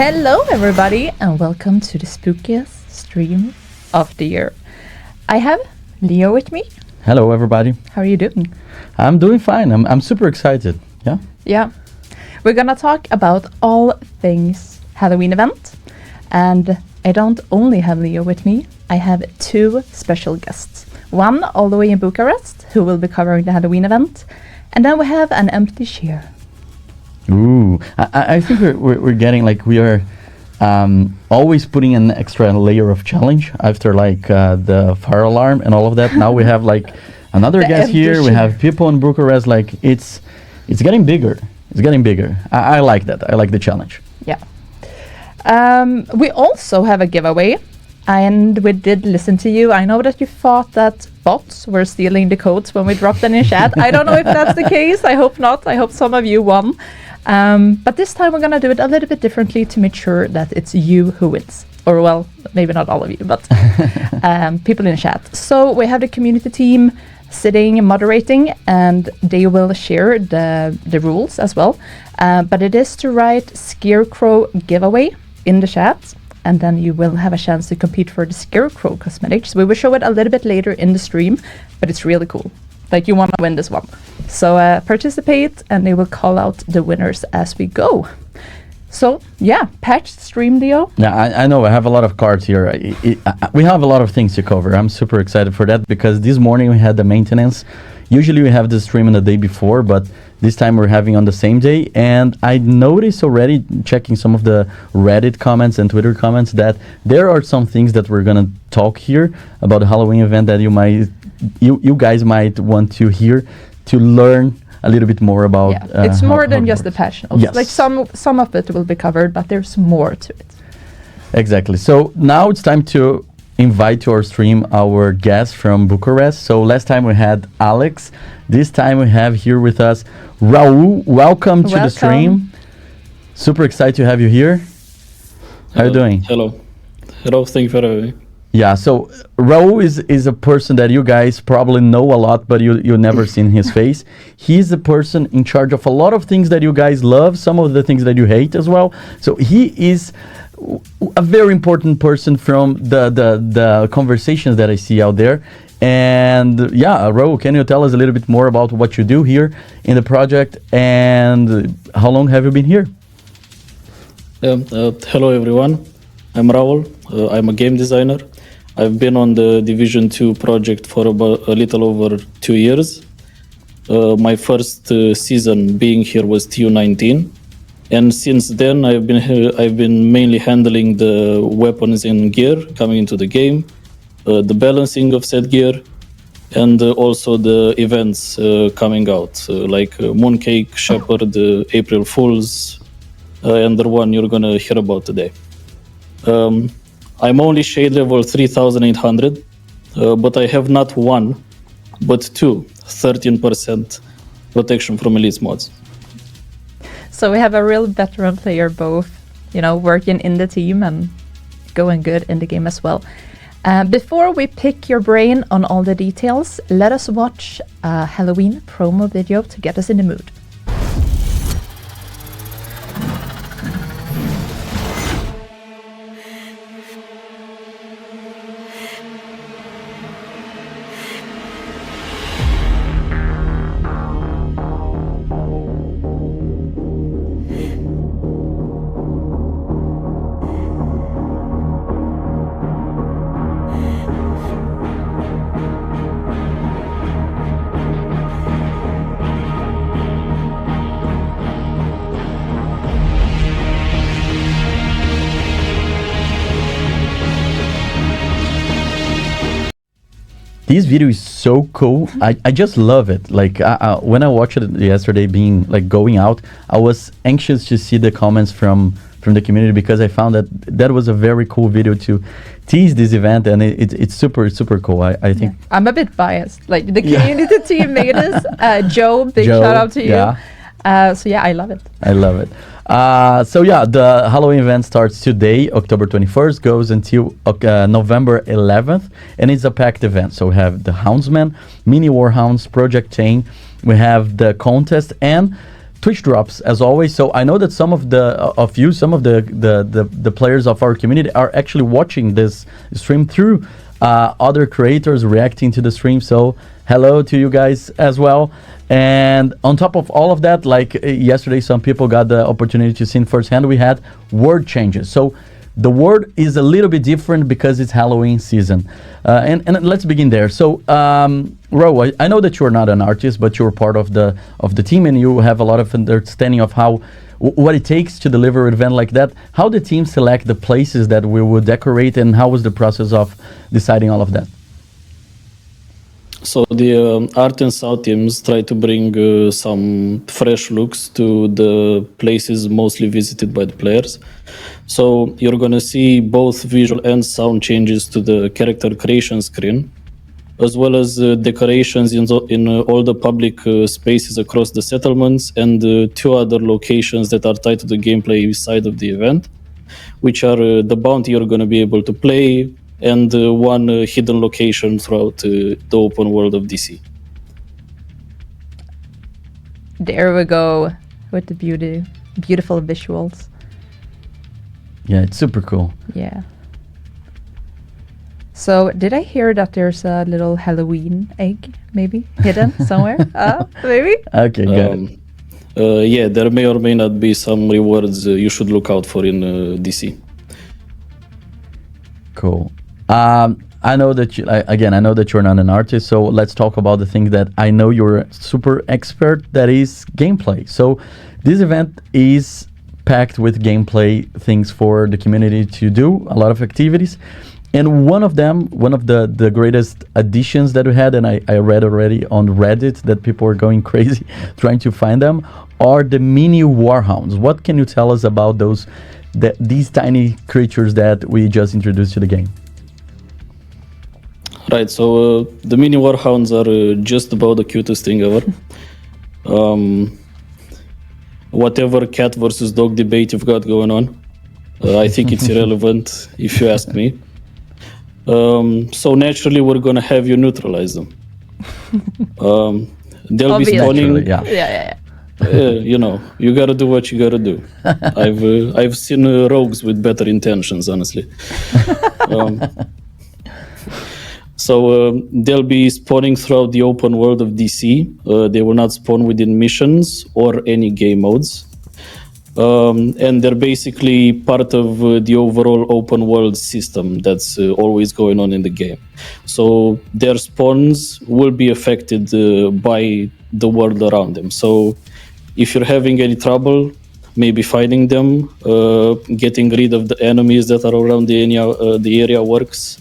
Hello everybody and welcome to the spookiest stream of the year. I have Leo with me. Hello everybody. How are you doing? I'm doing fine. I'm super excited. Yeah. We're gonna talk about all things Halloween event. And I don't only have Leo with me, I have two special guests. One all the way in Bucharest who will be covering the Halloween event. And then we have an empty chair. Ooh, I think we're getting like we are always putting an extra layer of challenge after like the fire alarm and all of that. Now we have like another guest here. We have people in Bucharest. Like it's getting bigger. It's getting bigger. I like that. I like the challenge. Yeah. We also have a giveaway. And we did listen to you. I know that you thought that bots were stealing the codes when we dropped them in chat. I don't know if that's the case. I hope not. I hope some of you won. But this time we're going to do it a little bit differently to make sure that it's you who wins. Or, well, maybe not all of you, but people in chat. So we have the community team sitting, moderating, and they will share the rules as well. But it is to write Scarecrow giveaway in the chat. And then you will have a chance to compete for the Scarecrow cosmetics. We will show it a little bit later in the stream, but it's really cool. Like, you want to win this one. So participate, and they will call out the winners as we go. So, yeah, patch stream, Leo. Yeah, I know. I have a lot of cards here. We have a lot of things to cover. I'm super excited for that because this morning we had the maintenance. Usually we have the stream on the day before, but this time we're having on the same day. And I noticed already, checking some of the Reddit comments and Twitter comments, that there are some things that we're gonna talk here about the Halloween event that you guys might want to hear to learn a little bit more about. Yeah, it's more than just the passion. Yes. Like some of it will be covered, but there's more to it. Exactly. So now it's time to invite to our stream our guest from Bucharest. So last time we had Alex. This time we have here with us Raul. Welcome to the stream. Super excited to have you here. How are you doing? Hello. Thank you for having me. Yeah, so Raul is a person that you guys probably know a lot, but you never seen his face. He's the person in charge of a lot of things that you guys love, some of the things that you hate as well. So he is a very important person from the conversations that I see out there. And yeah, Raul, can you tell us a little bit more about what you do here in the project and how long have you been here? Hello everyone, I'm Raul. I'm a game designer. I've been on the Division2 project for about a little over 2 years. My first season being here was TU19. And since then, I've been mainly handling the weapons and gear coming into the game, the balancing of said gear, and also the events coming out, like Mooncake, Shepherd, April Fools, and the one you're gonna hear about today. I'm only shade level 3800, but I have not one, but 13% protection from elite mods. So we have a real veteran player, both, working in the team and going good in the game as well. Before we pick your brain on all the details, let us watch a Halloween promo video to get us in the mood. This video is so cool. I just love it. Like when I watched it yesterday, going out, I was anxious to see the comments from the community because I found that was a very cool video to tease this event, and it's super cool. I think I'm a bit biased. Like the community team made this. Joe, big shout out to you. Yeah. So yeah, I love it. I love it. So yeah, the Halloween event starts today, October 21st, goes until November 11th, and it's a packed event. So we have the Houndsman, Mini Warhounds, Project Chain, we have the contest, and Twitch drops as always. So I know that some of the players of our community are actually watching this stream through other creators reacting to the stream. So hello to you guys as well. And on top of all of that, like yesterday, some people got the opportunity to see firsthand. We had word changes. So the word is a little bit different because it's Halloween season. And let's begin there. So, Ro, I know that you're not an artist, but you're part of the team, and you have a lot of understanding of what it takes to deliver an event like that. How the team select the places that we would decorate, and how was the process of deciding all of that? So the art and sound teams try to bring some fresh looks to the places mostly visited by the players. So you're going to see both visual and sound changes to the character creation screen, as well as decorations in all the public spaces across the settlements, and 2 other locations that are tied to the gameplay side of the event, which are the bounty you're going to be able to play, and 1 hidden location throughout the open world of DC. There we go with the beautiful visuals. Yeah, it's super cool. Yeah. So did I hear that there's a little Halloween egg maybe hidden somewhere? Maybe? Okay, good. Yeah, there may or may not be some rewards you should look out for in DC. Cool. I know that I know that you're not an artist, so let's talk about the thing that I know you're super expert, that is gameplay. So this event is packed with gameplay things for the community to do, a lot of activities. And one of the greatest additions that we had, and I read already on Reddit that people are going crazy trying to find them, are the mini warhounds. What can you tell us about these tiny creatures that we just introduced to the game? Right, so the mini warhounds are just about the cutest thing ever. Whatever cat versus dog debate you've got going on, I think it's irrelevant if you ask me. So naturally, we're going to have you neutralize them. They'll be spawning. Yeah. You know, you got to do what you got to do. I've seen rogues with better intentions, honestly. So they'll be spawning throughout the open world of DC. They will not spawn within missions or any game modes. And they're basically part of the overall open world system that's always going on in the game. So their spawns will be affected by the world around them. So if you're having any trouble, maybe finding them, getting rid of the enemies that are around the area works.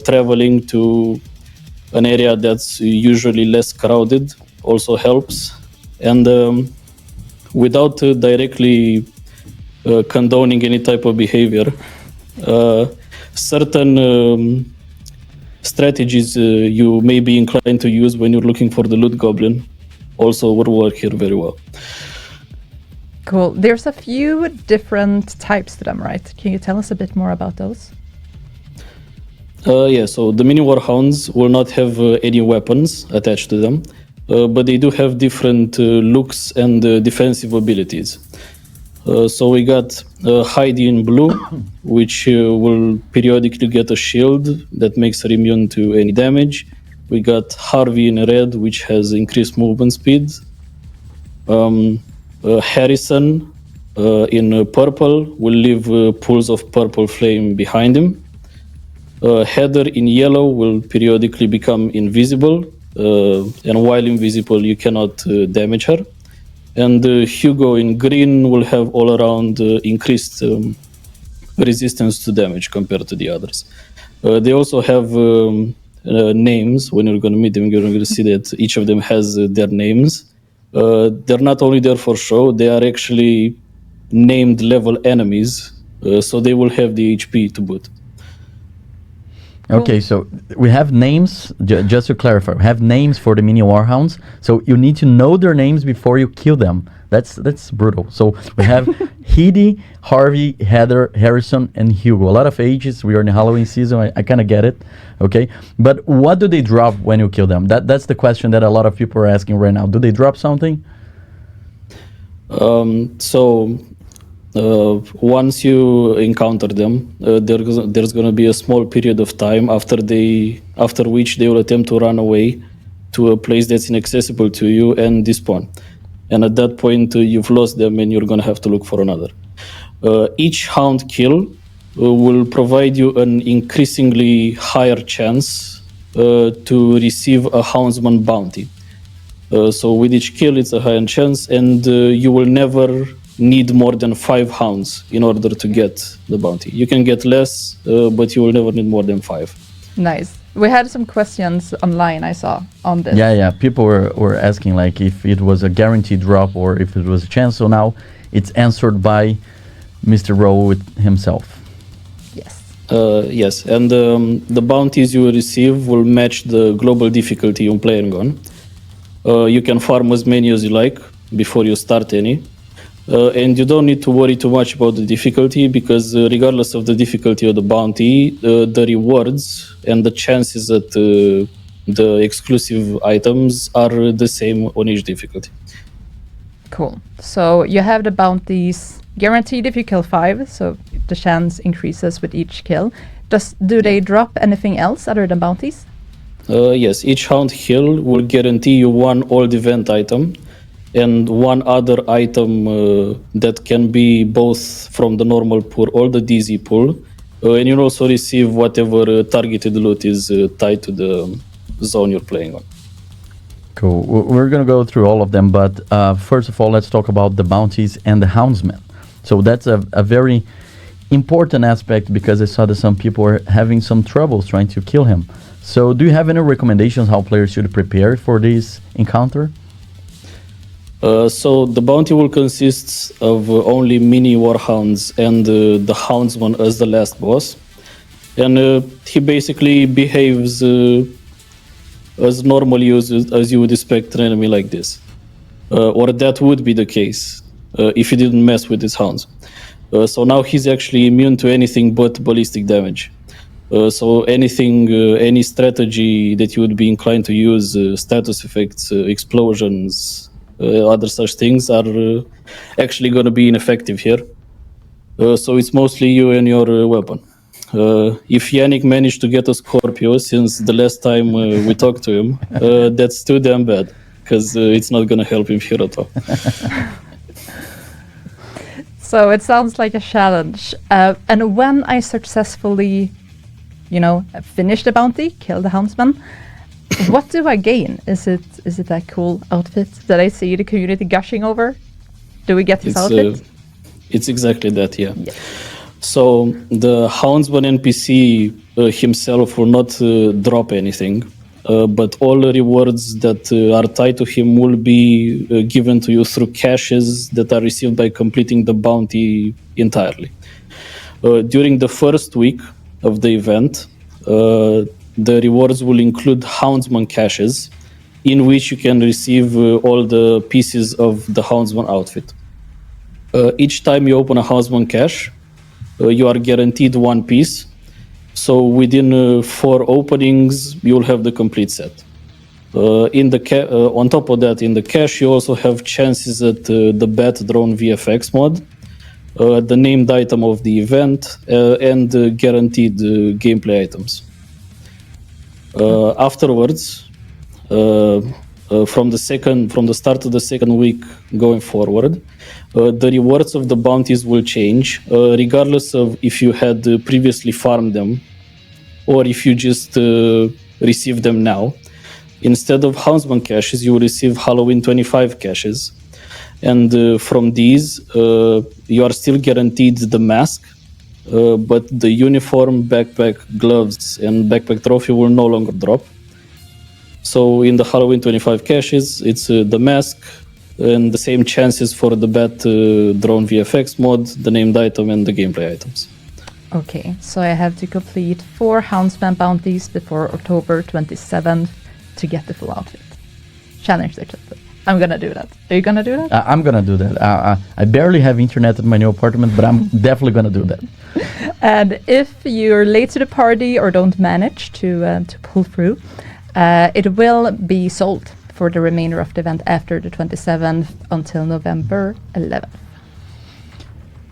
Traveling to an area that's usually less crowded also helps. And without directly condoning any type of behavior, certain strategies you may be inclined to use when you're looking for the loot goblin also will work here very well. Cool. There's a few different types to them, right? Can you tell us a bit more about those? Yeah, so the mini warhounds will not have any weapons attached to them, but they do have different looks and defensive abilities. So we got Heidi in blue, which will periodically get a shield that makes her immune to any damage. We got Harvey in red, which has increased movement speed. Harrison in purple will leave pools of purple flame behind him. Heather in yellow will periodically become invisible, and while invisible, you cannot damage her. And Hugo in green will have all around increased resistance to damage compared to the others. They also have names. When you're going to meet them, you're going to see that each of them has their names. They're not only there for show, they are actually named level enemies, so they will have the HP to boot. Okay, so we have names, just to clarify, we have names for the mini warhounds, so you need to know their names before you kill them. That's brutal. So we have Heidi, Harvey, Heather, Harrison, and Hugo. A lot of ages. We are in the Halloween season. I kind of get it. Okay, but what do they drop when you kill them? That's the question that a lot of people are asking right now. Do they drop something? Once you encounter them, there's going to be a small period of time after which they will attempt to run away to a place that's inaccessible to you and despawn. And at that point, you've lost them and you're going to have to look for another. Each hound kill will provide you an increasingly higher chance to receive a Houndsman bounty. So with each kill, it's a higher chance, and you will never need more than 5 hounds in order to get the bounty. You can get less, but you will never need more than 5. Nice. We had some questions online, I saw, on this. Yeah. People were asking like if it was a guaranteed drop or if it was a chance. So now it's answered by Mr. Rowe himself. Yes, and the bounties you will receive will match the global difficulty you're playing on. You can farm as many as you like before you start any. And you don't need to worry too much about the difficulty because regardless of the difficulty of the bounty, the rewards and the chances that the exclusive items are the same on each difficulty. Cool. So you have the bounties guaranteed if you kill 5, so the chance increases with each kill. Do they drop anything else other than bounties? Yes, each hound kill will guarantee you 1 old event item and 1 other item that can be both from the normal pool or the DZ pool. And you'll also receive whatever targeted loot is tied to the zone you're playing on. Cool. We're going to go through all of them, but first of all, let's talk about the bounties and the Houndsman. So that's a very important aspect because I saw that some people were having some troubles trying to kill him. So do you have any recommendations how players should prepare for this encounter? So the bounty will consist of only mini warhounds and the houndsman as the last boss. And he basically behaves as normally as you would expect an enemy like this. Or that would be the case if you didn't mess with his hounds. So now he's actually immune to anything but ballistic damage. So anything, any strategy that you would be inclined to use, status effects, explosions, other such things are actually going to be ineffective here. So it's mostly you and your weapon. If Yannick managed to get a Scorpio since the last time we talked to him, that's too damn bad because it's not going to help him here at all. So it sounds like a challenge. And when I successfully, finish the bounty, kill the Houndsman, what do I gain? Is it that cool outfit that I see the community gushing over? Do we get his outfit? It's exactly that, yeah. So the Houndsman NPC himself will not drop anything, but all the rewards that are tied to him will be given to you through caches that are received by completing the bounty entirely. During the first week of the event, the rewards will include Houndsman caches, in which you can receive all the pieces of the Houndsman outfit. Each time you open a Houndsman cache, you are guaranteed 1 piece. So within 4 openings, you'll have the complete set. On top of that, in the cache, you also have chances at the Bat Drone VFX mod, the named item of the event, and guaranteed gameplay items. Afterwards, from the start of the second week going forward, the rewards of the bounties will change, regardless of if you had previously farmed them or if you just received them now. Instead of Houndsman caches, you will receive Halloween 25 caches. And from these, you are still guaranteed the mask, but the uniform, backpack, gloves, and backpack trophy will no longer drop. So in the Halloween 25 caches, it's the mask and the same chances for the Bat Drone VFX mod, the named item, and the gameplay items. Okay, so I have to complete 4 Houndsman bounties before October 27th to get the full outfit. Challenge accepted. I'm gonna do that. Are you gonna do that? I'm gonna do that. I barely have internet at my new apartment, but I'm definitely gonna do that. And if you're late to the party or don't manage to pull through, it will be sold for the remainder of the event after the 27th until November 11th.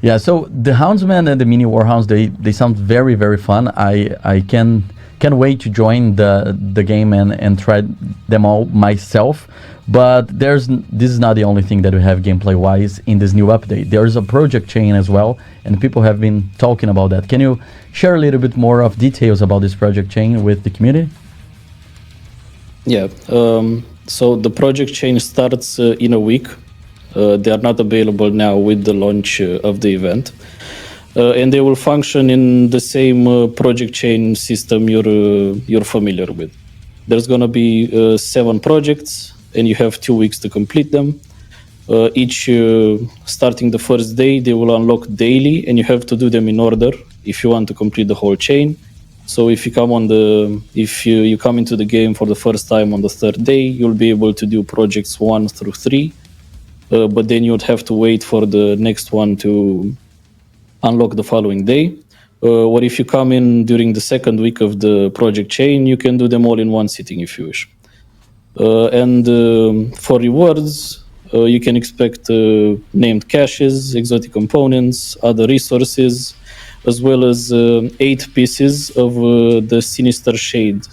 Yeah, so the Houndsman and the mini Warhounds, they sound very, very fun. I can't wait to join the game and try them all myself. But this is not the only thing that we have gameplay-wise in this new update. There's a project chain as well, and people have been talking about that. Can you share a little bit more of details about this project chain with the community? Yeah, so the project chain starts in a week. They are not available now with the launch of the event. And they will function in the same project chain system you're familiar with. There's going to be 7 projects, and you have 2 weeks to complete them. Each starting the first day, they will unlock daily, and you have to do them in order if you want to complete the whole chain. So if you come you come into the game for the first time on the 3rd day, you'll be able to do projects 1 through 3. But then you would have to wait for the next one to unlock the following day. Or if you come in during the 2nd week of the project chain, you can do them all in one sitting if you wish. And for rewards, you can expect named caches, exotic components, other resources, as well as 8 pieces of the Sinister Shade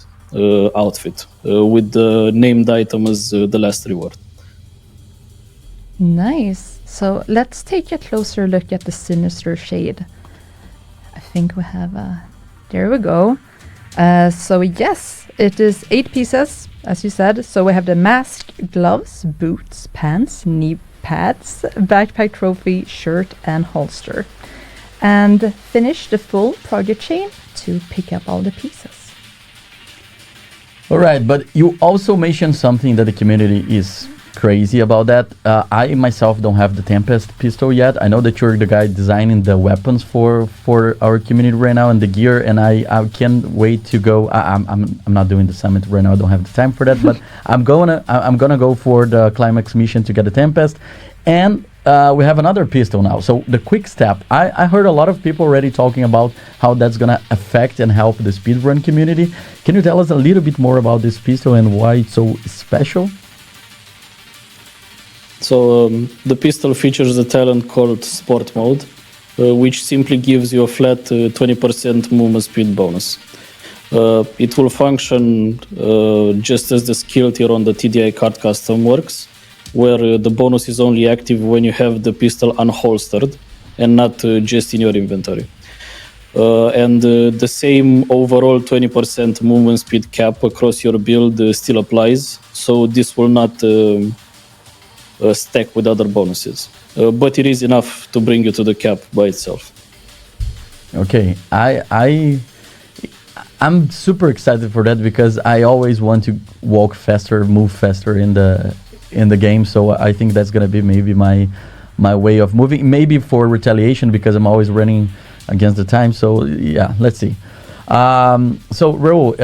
outfit, with the named item as the last reward. Nice. So let's take a closer look at the Sinister Shade. I think we have there we go. So yes, it is 8 pieces, as you said. So we have the mask, gloves, boots, pants, knee pads, backpack trophy, shirt, and holster. And finish the full project chain to pick up all the pieces. All right, but you also mentioned something that the community is crazy about that. I myself don't have the Tempest pistol yet. I know that you're the guy designing the weapons for our community right now and the gear, and I can't wait to go. I'm not doing the summit right now. I don't have the time for that, but I'm gonna go for the climax mission to get the Tempest, and we have another pistol now. So the quick step. I heard a lot of people already talking about how that's gonna affect and help the speedrun community. Can you tell us a little bit more about this pistol and why it's so special? So the pistol features a talent called Sport Mode, which simply gives you a flat 20% movement speed bonus. It will function just as the skill tier on the TDI card custom works, where the bonus is only active when you have the pistol unholstered and not just in your inventory. And the same overall 20% movement speed cap across your build still applies, so this will not stack with other bonuses, but it is enough to bring you to the cap by itself. Okay, I'm super excited for that because I always want to walk faster, move faster in the game. So I think that's gonna be maybe my way of moving. Maybe for retaliation because I'm always running against the time. So yeah, let's see. So Raul,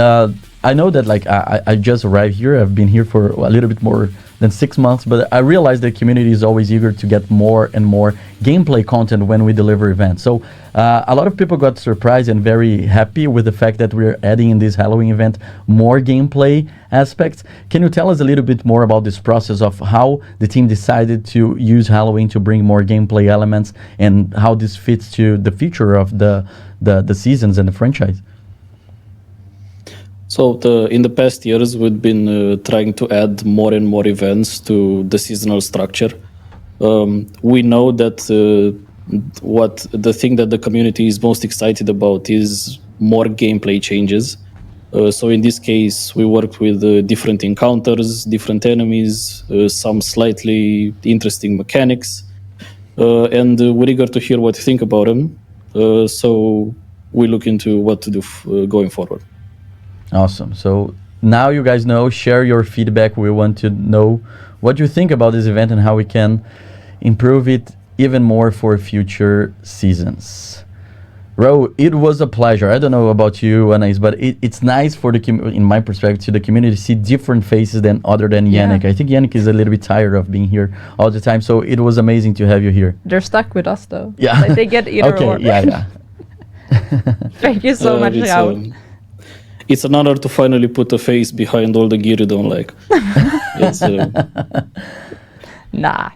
I know that like I just arrived here. I've been here for a little bit more than 6 months, but I realized the community is always eager to get more and more gameplay content when we deliver events. So a lot of people got surprised and very happy with the fact that we're adding in this Halloween event more gameplay aspects. Can you tell us a little bit more about this process of how the team decided to use Halloween to bring more gameplay elements and how this fits to the future of the seasons and the franchise? So in the past years, we've been trying to add more and more events to the seasonal structure. We know that what the thing that the community is most excited about is more gameplay changes. So in this case, we worked with different encounters, different enemies, some slightly interesting mechanics, and we're eager to hear what you think about them. So we look into what to do going forward. Awesome. So now you guys know, share your feedback. We want to know what you think about this event and how we can improve it even more for future seasons. Ro, it was a pleasure. I don't know about you, Anais, but it's nice for in my perspective, the community to see different faces other than Yannick. I think Yannick is a little bit tired of being here all the time, so it was amazing to have you here. They're stuck with us though. Yeah. Like they get either or. Yeah. Thank you so much, Raul. it's an honor to finally put a face behind all the gear you don't like. It's, Nah,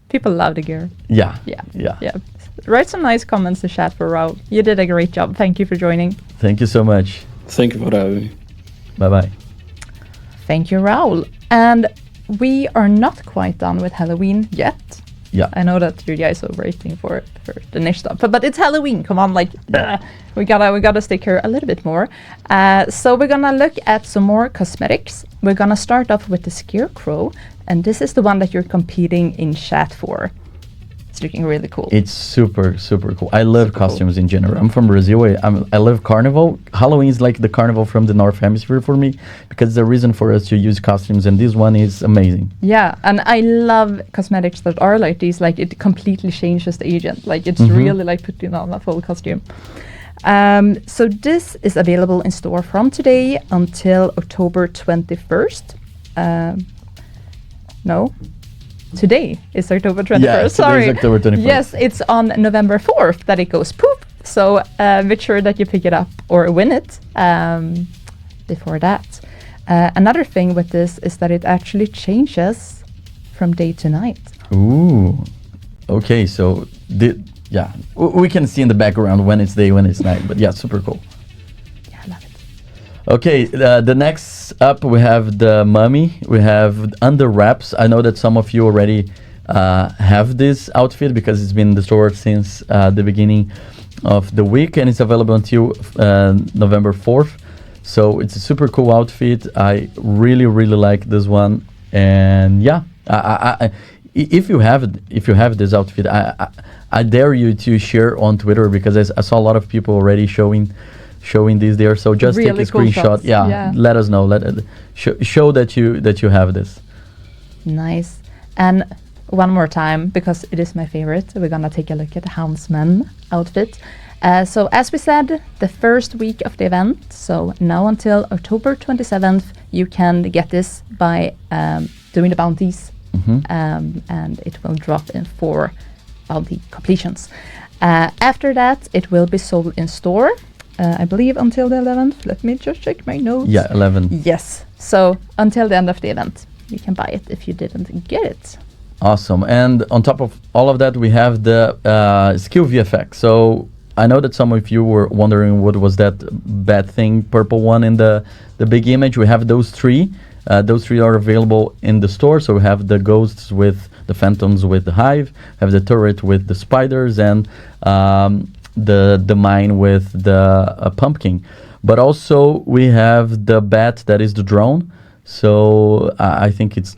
people love the gear. Yeah. Yeah. Write some nice comments to chat for Raul. You did a great job. Thank you for joining. Thank you so much. thank you for having me. Bye-bye. Thank you, Raul. And we are not quite done with Halloween yet. Yeah. I know that you guys are waiting for the next stuff, but it's Halloween. Come on, we gotta stick here a little bit more. So we're gonna look at some more cosmetics. We're gonna start off with the Scarecrow, and this is the one that you're competing in chat for. It's looking really cool. It's super, super cool. I love costumes in general. I'm from Brazil. I love carnival. Halloween is like the carnival from the North Hemisphere for me, because it's a reason for us to use costumes, and this one is amazing. Yeah, and I love cosmetics that are like these. Like, it completely changes the agent. Like, it's really like putting on a full costume. So this is available in store from today until October 21st. No. Today is October 21st. Yeah, sorry. Is October 21st. Yes, it's on November 4th that it goes poof. So make sure that you pick it up or win it before that. Another thing with this is that it actually changes from day to night. Ooh. Okay, so we can see in the background when it's day, when it's night. But yeah, super cool. Yeah, I love it. Okay, the next up we have the mummy. We have under wraps. I know that some of you already have this outfit because it's been in the store since the beginning of the week, and it's available until November 4th. So it's a super cool outfit. I really, really like this one. And yeah, if you have this outfit, I dare you to share on Twitter, because I saw a lot of people already showing these there. So just really take a cool screenshot. shots. Yeah. Let us know. Show that you have this. Nice. And one more time, because it is my favorite, we're gonna take a look at the Houndsman outfit. So as we said, the first week of the event, so now until October 27th, you can get this by doing the bounties, and it will drop in 4 bounty completions. After that, it will be sold in store, I believe until the 11th. Let me just check my notes. Yeah, 11. Yes, so until the end of the event, you can buy it if you didn't get it. Awesome. And on top of all of that, we have the skill VFX. So I know that some of you were wondering what was that bad thing, purple one in the big image. We have those 3. Those 3 are available in the store. So we have the ghosts with the phantoms with the hive, have the turret with the spiders, and the mine with the pumpkin. But also we have the bat that is the drone. So I think it's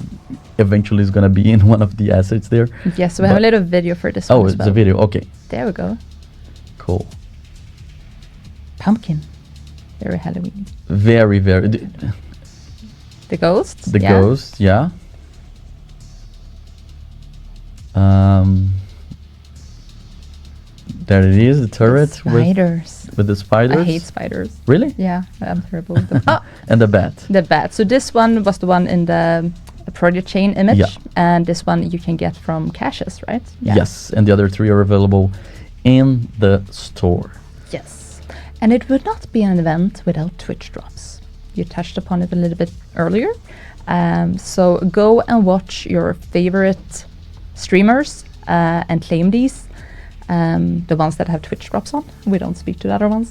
eventually is going to be in one of the assets there. Yes, we have a little video for this one. Oh, it's a video. Okay. There we go. Cool. Pumpkin. Very Halloween. Very, very. The ghosts? The ghosts, yeah. There it is, the turret spiders. With the spiders. I hate spiders. Really? Yeah, I'm terrible with them. And the bat. The bat. So this one was the one in the project chain image, and this one you can get from caches, right? Yeah. Yes, and the other 3 are available in the store. Yes, and it would not be an event without Twitch drops. You touched upon it a little bit earlier. So go and watch your favorite streamers and claim these. The ones that have Twitch drops on. We don't speak to the other ones.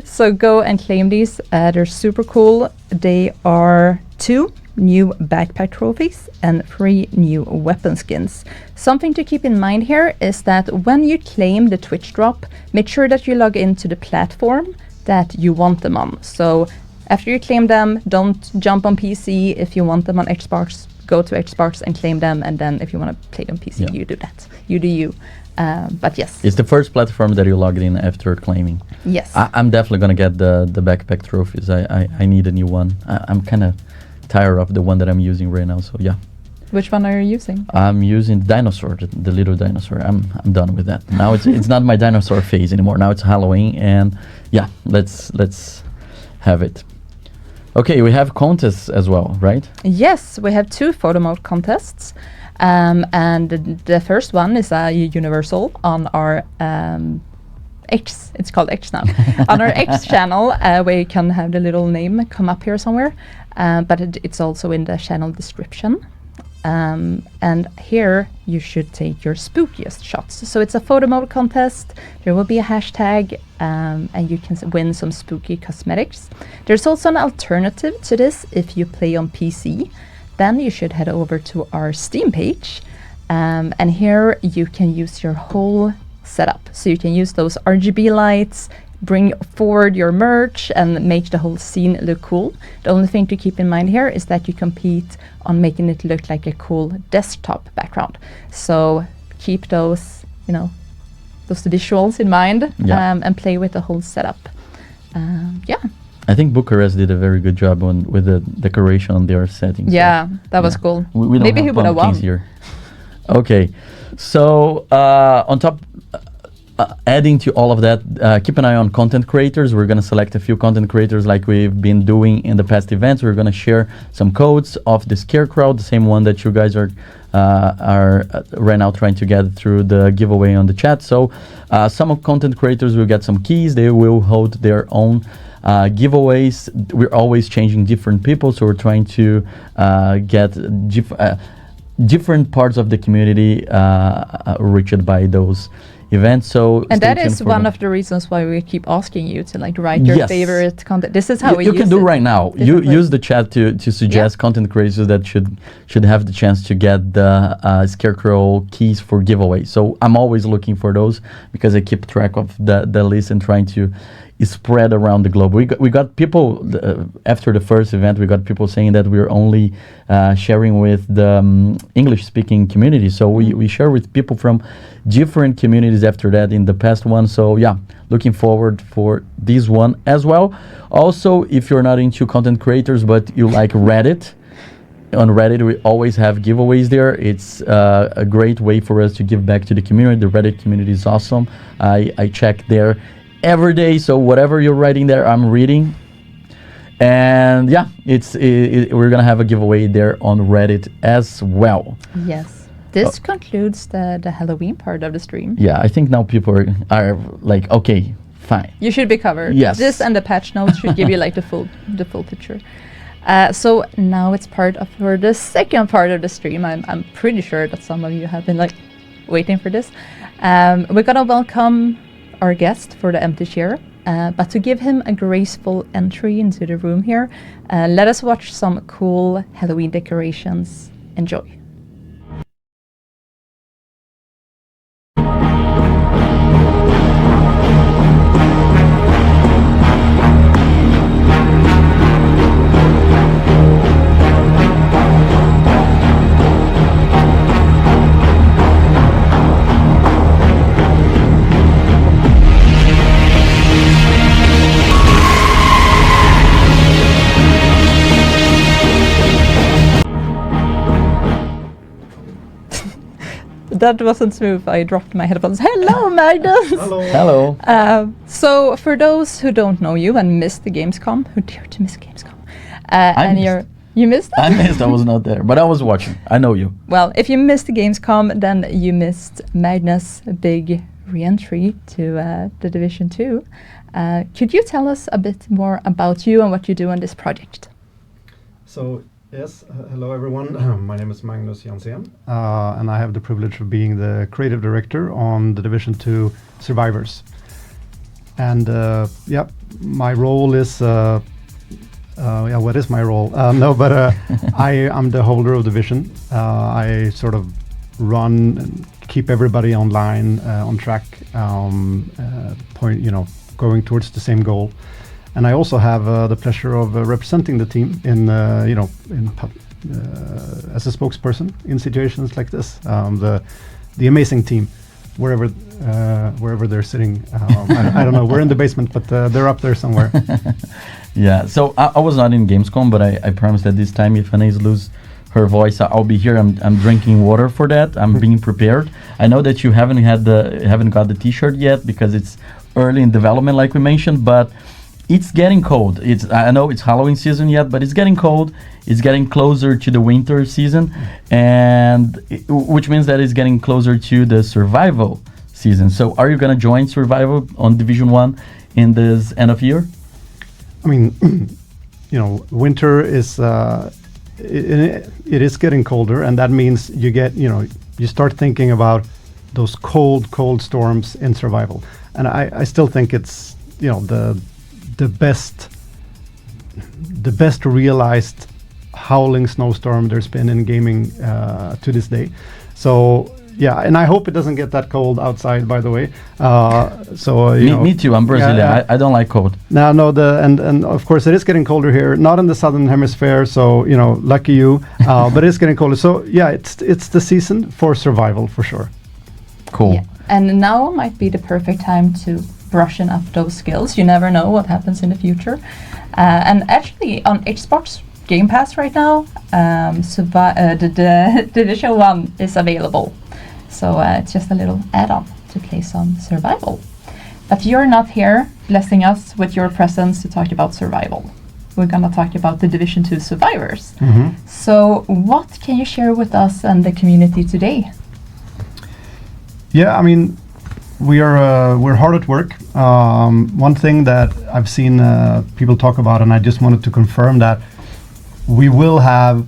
So go and claim these. They're super cool. They are 2 new backpack trophies and 3 new weapon skins. Something to keep in mind here is that when you claim the Twitch drop, make sure that you log into the platform that you want them on. So after you claim them, don't jump on PC. If you want them on Xbox, go to Xbox and claim them. And then if you want to play on PC, you do that. You do you. But yes. It's the first platform that you logged in after claiming. Yes. I'm definitely going to get the backpack trophies. I need a new one. I'm kind of tired of the one that I'm using right now. So yeah. Which one are you using? I'm using dinosaur, the little dinosaur. I'm done with that. Now it's not my dinosaur phase anymore. Now it's Halloween, and yeah, let's have it. Okay, we have contests as well, right? Yes, we have 2 photo mode contests. And the first one is a universal on our X. It's called X now. On our X channel, we can have the little name come up here somewhere, but it's also in the channel description. And here you should take your spookiest shots. So it's a photo mode contest. There will be a hashtag, and you can win some spooky cosmetics. There's also an alternative to this. If you play on PC, then you should head over to our Steam page, and here you can use your whole setup. So you can use those RGB lights, bring forward your merch, and make the whole scene look cool. The only thing to keep in mind here is that you compete on making it look like a cool desktop background. So keep those, those visuals in mind, and play with the whole setup. I think Bucharest did a very good job with the decoration on their settings. Yeah, that was cool. We don't Maybe have he would have won. Here. Okay, so on top, adding to all of that, keep an eye on content creators. We're going to select a few content creators like we've been doing in the past events. We're going to share some codes of the Scarecrow, the same one that you guys are right now trying to get through the giveaway on the chat. So some of content creators will get some keys. They will hold their own giveaways. We're always changing different people, so we're trying to get different parts of the community reached by those event. So and that is one of the reasons why we keep asking you to write your favorite content. This is how we you use can do right now. You use the chat to suggest content creators that should have the chance to get the Scarecrow keys for giveaway. So I'm always looking for those because I keep track of the list and trying to spread around the globe. We got people after the first event. We got people saying that we're only sharing with the English-speaking community. So we share with people from different communities after that in the past one. So looking forward for this one as well. Also, if you're not into content creators but you like Reddit, on Reddit we always have giveaways there. It's a great way for us to give back to the community. The Reddit community is awesome. I check there every day, so whatever you're writing there, I'm reading. And we're gonna have a giveaway there on Reddit as well. Yes, this concludes the Halloween part of the stream. I think now people are like, okay, fine, you should be covered. Yes, this and the patch notes should give you the full picture. So now it's for the second part of the stream. I'm pretty sure that some of you have been waiting for this. We're gonna welcome our guest for the empty chair, but to give him a graceful entry into the room here, let us watch some cool Halloween decorations. Enjoy. That wasn't smooth. I dropped my headphones. Hello, Magnus. Hello. So for those who don't know you and missed the Gamescom, who dared to miss Gamescom, you missed that? I missed. I was not there, but I was watching. I know you. Well, if you missed the Gamescom, then you missed Magnus' big re-entry to the Division 2. Could you tell us a bit more about you and what you do on this project? So. Yes, hello everyone. My name is Magnus Jansén, and I have the privilege of being the creative director on the Division 2 Survivors. And my role is, what is my role? I am the holder of the vision. I sort of run and keep everybody online, on track, going towards the same goal. And I also have the pleasure of representing the team as a spokesperson in situations like this. The amazing team, wherever they're sitting. I don't know. We're in the basement, but they're up there somewhere. So I was not in Gamescom, but I promise that this time, if Anais loses her voice, I'll be here. I'm drinking water for that. I'm being prepared. I know that you haven't got the T-shirt yet because it's early in development, like we mentioned, but it's getting cold. I know it's Halloween season yet, but it's getting cold. It's getting closer to the winter season, and which means that it's getting closer to the survival season. So are you going to join Survival on Division 1 in this end of year? I mean, winter is it is getting colder, and that means you start thinking about those cold storms in Survival. And I still think it's the best realized howling snowstorm there's been in gaming to this day. So yeah, and I hope it doesn't get that cold outside, by the way. Me too. I'm Brazilian. Yeah. I don't like cold. No, and of course it is getting colder here. Not in the southern hemisphere, so lucky you. But it's getting colder. So yeah, it's the season for Survival for sure. Cool. Yeah. And now might be the perfect time to brushing up those skills. You never know what happens in the future. And actually, on Xbox Game Pass right now, the Division 1 is available. So it's just a little add-on to play some Survival. But you're not here blessing us with your presence to talk about Survival. We're going to talk about the Division 2 survivors. Mm-hmm. So what can you share with us and the community today? Yeah, I mean, we're hard at work. One thing that I've seen people talk about, and I just wanted to confirm that we will have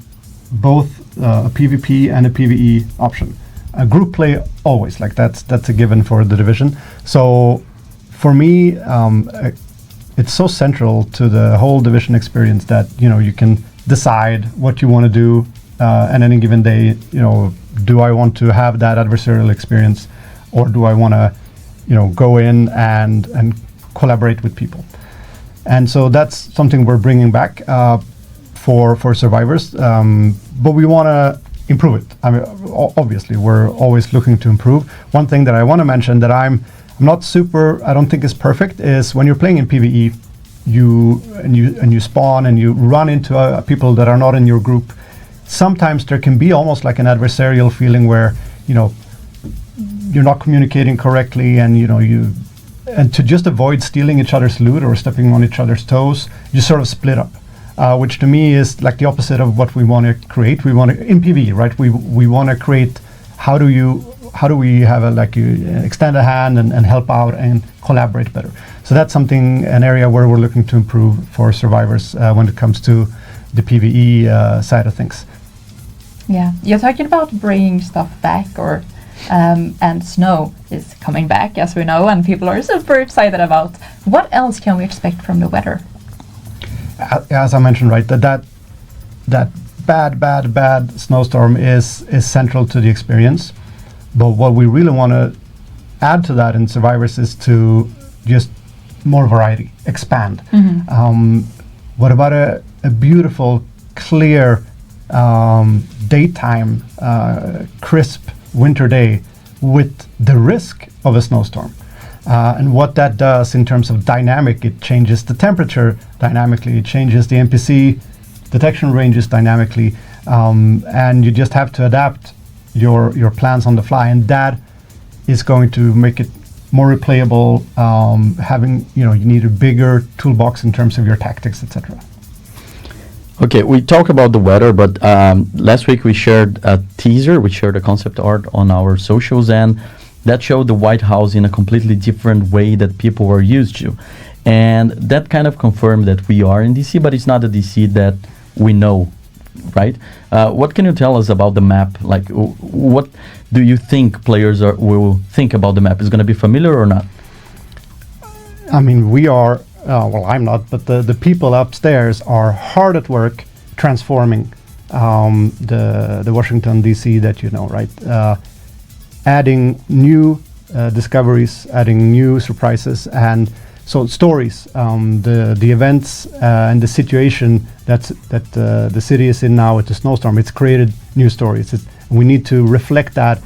both a PvP and a PvE option. A group play always, like that's a given for the division. So for me, it's so central to the whole division experience that you can decide what you want to do on any given day. Do I want to have that adversarial experience, or do I want to go in and collaborate with people? And so that's something we're bringing back for survivors, but we want to improve it. I mean, obviously we're always looking to improve. One thing that I want to mention that I'm not I don't think is perfect, is when you're playing in PvE, you spawn and you run into people that are not in your group. Sometimes there can be almost like an adversarial feeling where you're not communicating correctly, and to just avoid stealing each other's loot or stepping on each other's toes, you sort of split up. Which to me is like the opposite of what we want to create. We want to, in PvE, right? We want to create, how do we have extend a hand and help out and collaborate better. So that's an area where we're looking to improve for survivors when it comes to the PvE side of things. Yeah, you're talking about bringing stuff back, and snow is coming back, as we know, and people are super excited about. What else can we expect from the weather? As I mentioned, right, that bad snowstorm is central to the experience. But what we really want to add to that in Survivors is to just more variety, expand. Mm-hmm. What about a beautiful, clear, daytime, crisp winter day with the risk of a snowstorm? And what that does in terms of dynamic, it changes the temperature dynamically, it changes the NPC detection ranges dynamically, and you just have to adapt your plans on the fly, and that is going to make it more replayable. You need a bigger toolbox in terms of your tactics, etc. Okay, we talk about the weather, but last week we shared a teaser, we shared a concept art on our socials, and that showed the White House in a completely different way that people were used to. And that kind of confirmed that we are in DC, but it's not the DC that we know, right? What can you tell us about the map? Like, what do you think players will think about the map? Is it going to be familiar or not? I mean, we are, well, I'm not, but the people upstairs are hard at work transforming the Washington, D.C. that you know, right? Adding new discoveries, adding new surprises, and so stories, the events and the situation that the city is in now with the snowstorm. It's created new stories. We need to reflect that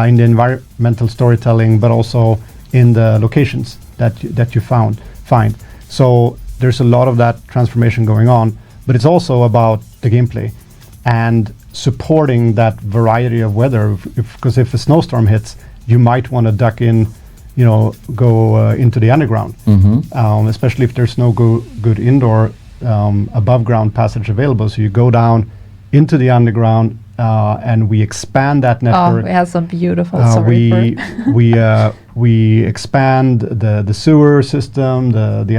in the environmental storytelling, but also in the locations that you find. So there's a lot of that transformation going on, but it's also about the gameplay and supporting that variety of weather. Because if a snowstorm hits, you might want to duck in, go into the underground, especially if there's no good indoor above ground passage available. So you go down into the underground and we expand that network. Oh, we have some beautiful. We expand the sewer system, the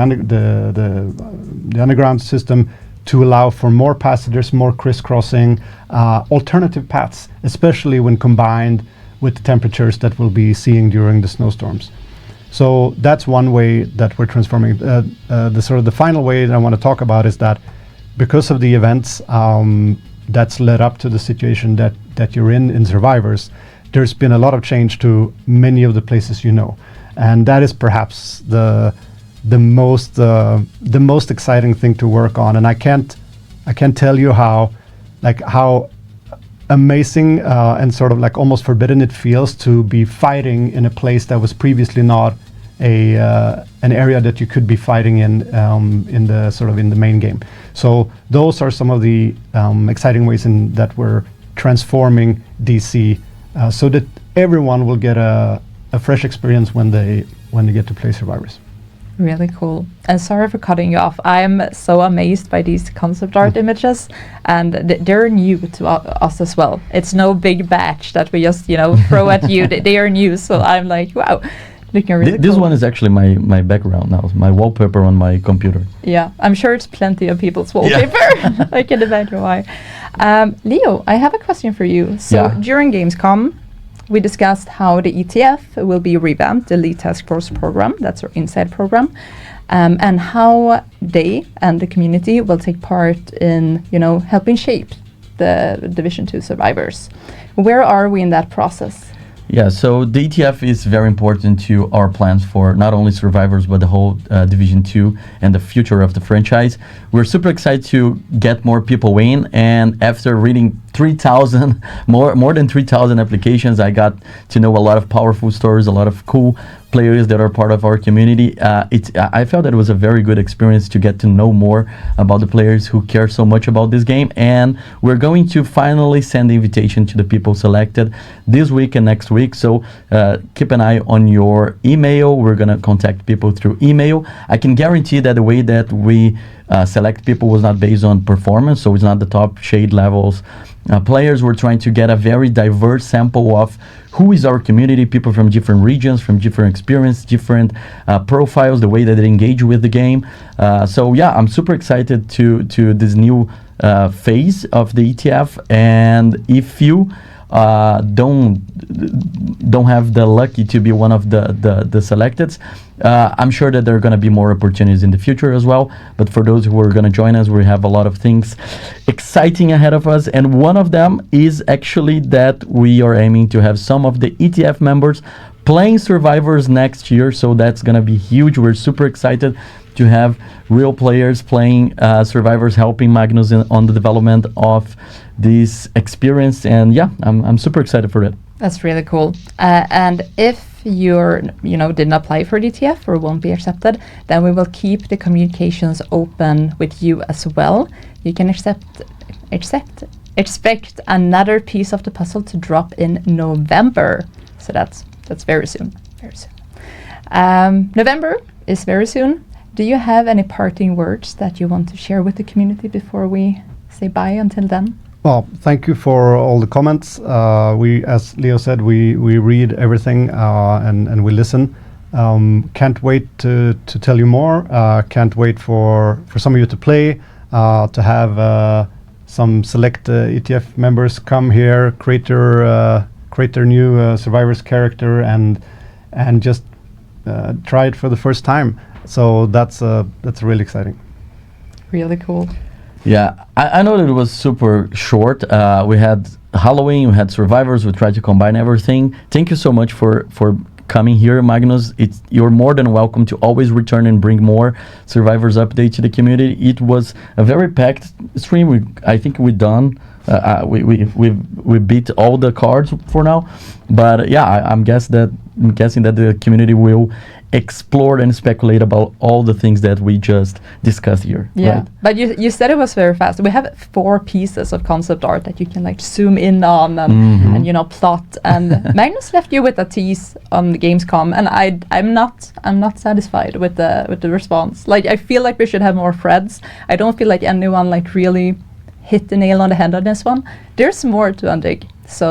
underground system, to allow for more passengers, more crisscrossing, alternative paths, especially when combined with the temperatures that we'll be seeing during the snowstorms. So that's one way that we're transforming. The final way that I want to talk about is that because of the events that's led up to the situation that you're in Survivors, there's been a lot of change to many of the places you know, and that is perhaps the most exciting thing to work on. And I can't tell you how amazing and sort of like almost forbidden it feels to be fighting in a place that was previously not an area that you could be fighting in the main game. So those are some of the exciting ways in that we're transforming DC so that everyone will get a fresh experience when they get to play Survivors. Really cool. And sorry for cutting you off. I'm so amazed by these concept art images, and they're new to us as well. It's no big batch that we just throw at you. They are new, so I'm like, wow, looking really cool. This one is actually my background now, my wallpaper on my computer. Yeah, I'm sure it's plenty of people's wallpaper. Yeah. I can imagine why. Leo, I have a question for you. So during Gamescom, we discussed how the ETF will be revamped, the Elite Task Force program, that's our inside program, and how they and the community will take part in, helping shape the Division 2 survivors. Where are we in that process? Yeah, so the ETF is very important to our plans for not only Survivors, but the whole Division 2 and the future of the franchise. We're super excited to get more people in, and after reading 3,000, more than 3,000 applications, I got to know a lot of powerful stories, a lot of cool players that are part of our community. I felt that it was a very good experience to get to know more about the players who care so much about this game, and we're going to finally send the invitation to the people selected this week and next week. So keep an eye on your email. We're going to contact people through email. I can guarantee that the way that we select people was not based on performance, so it's not the top shade levels players. We're trying to get a very diverse sample of who is our community, people from different regions, from different experience, different profiles, the way that they engage with the game. So yeah, I'm super excited to this new phase of the ETF. And if you don't have the lucky to be one of the selecteds, I'm sure that there are going to be more opportunities in the future as well. But for those who are going to join us, we have a lot of things exciting ahead of us, and one of them is actually that we are aiming to have some of the ETF members playing Survivors next year. So that's going to be huge. We're super excited to have real players playing Survivors, helping Magnus on the development of this experience. And yeah, I'm super excited for it. That's really cool. And if you're, didn't apply for DTF or won't be accepted, then we will keep the communications open with you as well. You can expect another piece of the puzzle to drop in November. So that's very soon. Very soon. November is very soon. Do you have any parting words that you want to share with the community before we say bye until then? Well, thank you for all the comments. We, as Leo said, we read everything and we listen. Can't wait to tell you more. Can't wait for some of you to play, to have some select ETF members come here, create their new Survivors character, and just try it for the first time. So that's really exciting. Really cool. Yeah, I know that it was super short. We had Halloween, we had Survivors, we tried to combine everything. Thank you so much for coming here, Magnus. You're more than welcome to always return and bring more Survivors update to the community. It was a very packed stream. I think we beat all the cards for now, but yeah, I'm guessing that the community will explore and speculate about all the things that we just discussed here. Yeah, right? But you said it was very fast. We have 4 pieces of concept art that you can like zoom in on and plot. And Magnus left you with a tease on the Gamescom, and I'm not satisfied with the response. Like, I feel like we should have more threads. I don't feel like anyone like really hit the nail on the head on this one. There's more to undig. So,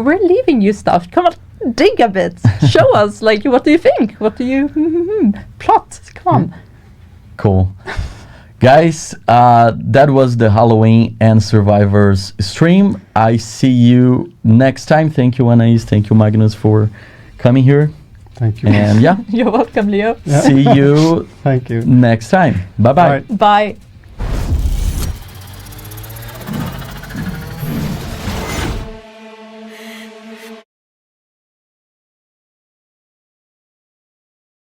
we're leaving you stuff. Come on, dig a bit. Show us, like, what do you think? What do you plot? Come on. Cool. Guys, that was the Halloween and Survivors stream. I see you next time. Thank you, Anais. Thank you, Magnus, for coming here. Thank you. And yeah, You're welcome, Leo. see you Thank you. next time. Bye-bye. Bye. Bye.